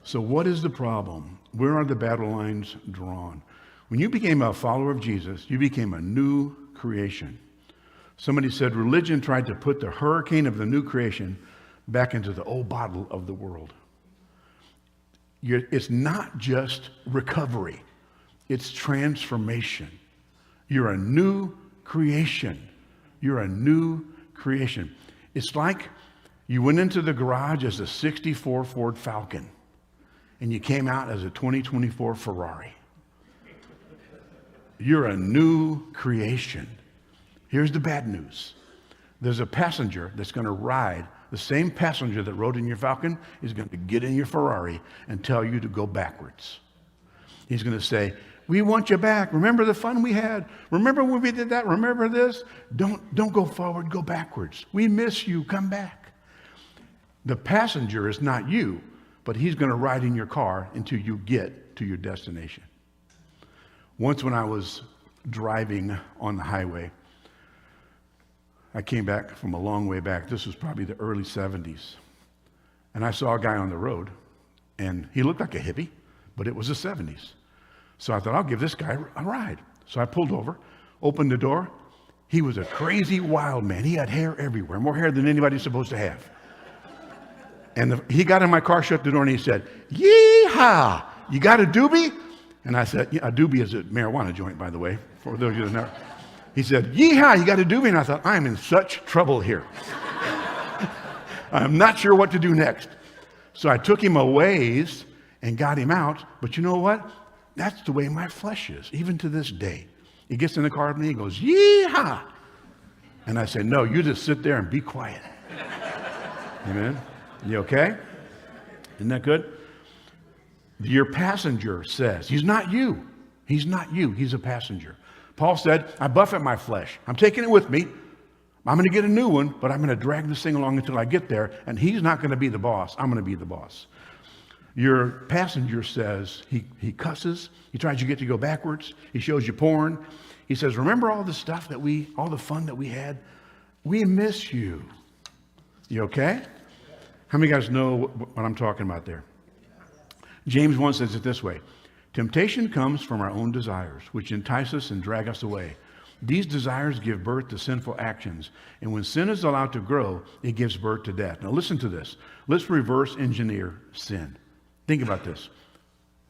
So what is the problem? Where are the battle lines drawn? When you became a follower of Jesus, you became a new creation. Somebody said religion tried to put the hurricane of the new creation back into the old bottle of the world. It's not just recovery. It's transformation. You're a new creation. You're a new creation. It's like you went into the garage as a 64 Ford Falcon and you came out as a 2024 Ferrari. You're a new creation. Here's the bad news. There's a passenger that's going to ride. The same passenger that rode in your Falcon is going to get in your Ferrari and tell you to go backwards. He's going to say, we want you back. Remember the fun we had? Remember when we did that? Remember this? Don't go forward, go backwards. We miss you, come back. The passenger is not you, but he's going to ride in your car until you get to your destination. Once when I was driving on the highway, I came back from a long way back. This was probably the early 70s. And I saw a guy on the road, and he looked like a hippie, but it was the 70s. So I thought, I'll give this guy a ride. So I pulled over, opened the door. He was a crazy wild man. He had hair everywhere, more hair than anybody's supposed to have. And he got in my car, shut the door, and he said, "Yee-haw, you got a doobie?" And I said, yeah, a doobie is a marijuana joint, by the way, for those of you that know. He said, "Yee-haw, you got a doobie?" And I thought, I'm in such trouble here. I'm not sure what to do next. So I took him a ways and got him out. But you know what? That's the way my flesh is, even to this day. He gets in the car with me, he goes, "Yee-haw." And I say, "No, you just sit there and be quiet." Amen? You okay? Isn't that good? Your passenger says, he's not you. He's not you. He's a passenger. Paul said, I buffet my flesh. I'm taking it with me. I'm going to get a new one, but I'm going to drag this thing along until I get there. And he's not going to be the boss. I'm going to be the boss. Your passenger says, he cusses. He tries to get you to go backwards. He shows you porn. He says, remember all the stuff all the fun that we had? We miss you. You okay? How many of you guys know what I'm talking about there? James 1 says it this way. Temptation comes from our own desires, which entice us and drag us away. These desires give birth to sinful actions. And when sin is allowed to grow, it gives birth to death. Now listen to this. Let's reverse engineer sin. Think about this.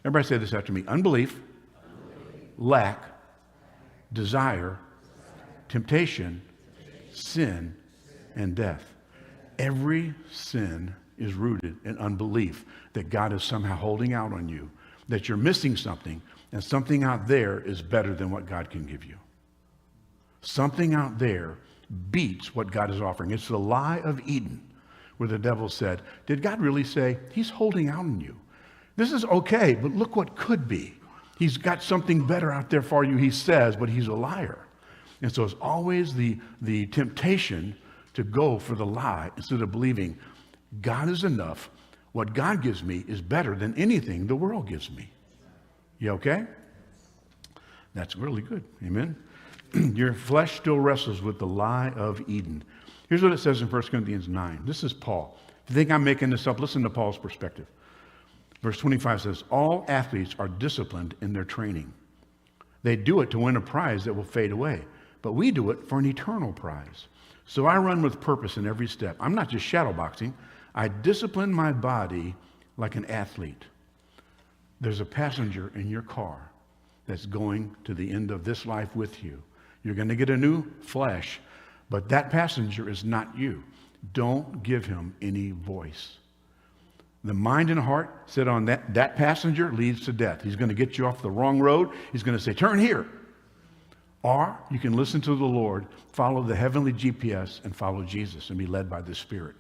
Everybody say this after me. Unbelief, lack, desire, temptation, sin, and death. Every sin is rooted in unbelief that God is somehow holding out on you, that you're missing something, and something out there is better than what God can give you. Something out there beats what God is offering. It's the lie of Eden, where the devil said, did God really say, he's holding out on you? This is okay, but look what could be. He's got something better out there for you, he says, but he's a liar. And so it's always the temptation to go for the lie instead of believing God is enough. What God gives me is better than anything the world gives me. You okay? That's really good. Amen. Your flesh still wrestles with the lie of Eden. Here's what it says in 1 Corinthians 9. This is Paul. If you think I'm making this up, listen to Paul's perspective. Verse 25 says, all athletes are disciplined in their training. They do it to win a prize that will fade away, but we do it for an eternal prize. So I run with purpose in every step. I'm not just shadowboxing. I discipline my body like an athlete. There's a passenger in your car that's going to the end of this life with you. You're going to get a new flesh, but that passenger is not you. Don't give him any voice. The mind and heart set on that passenger leads to death. He's going to get you off the wrong road. He's going to say, turn here. Or you can listen to the Lord, follow the heavenly GPS, and follow Jesus and be led by the Spirit.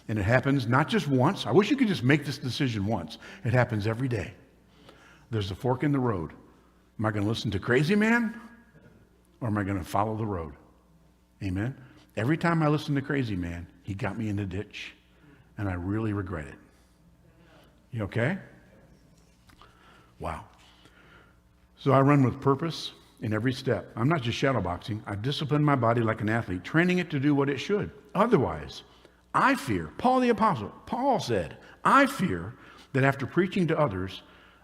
And it happens not just once. I wish you could just make this decision once. It happens every day. There's a fork in the road. Am I going to listen to crazy man? Or am I going to follow the road? Amen? Every time I listen to crazy man, he got me in the ditch. And I really regret it. You okay? Wow. So I run with purpose in every step. I'm not just shadowboxing. I discipline my body like an athlete, training it to do what it should. Otherwise, I fear, Paul the Apostle, Paul said, I fear that after preaching to others,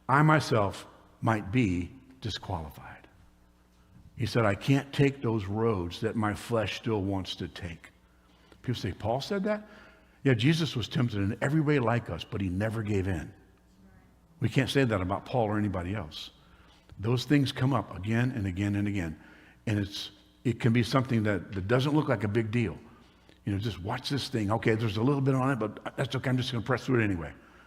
I myself might be disqualified. He said, I can't take those roads that my flesh still wants to take. People say, Paul said that? Yeah, Jesus was tempted in every way like us, but he never gave in. We can't say that about Paul or anybody else. Those things come up again and again and again. And it can be something that doesn't look like a big deal. Just watch this thing. Okay, there's a little bit on it, but that's okay. I'm just going to press through it anyway.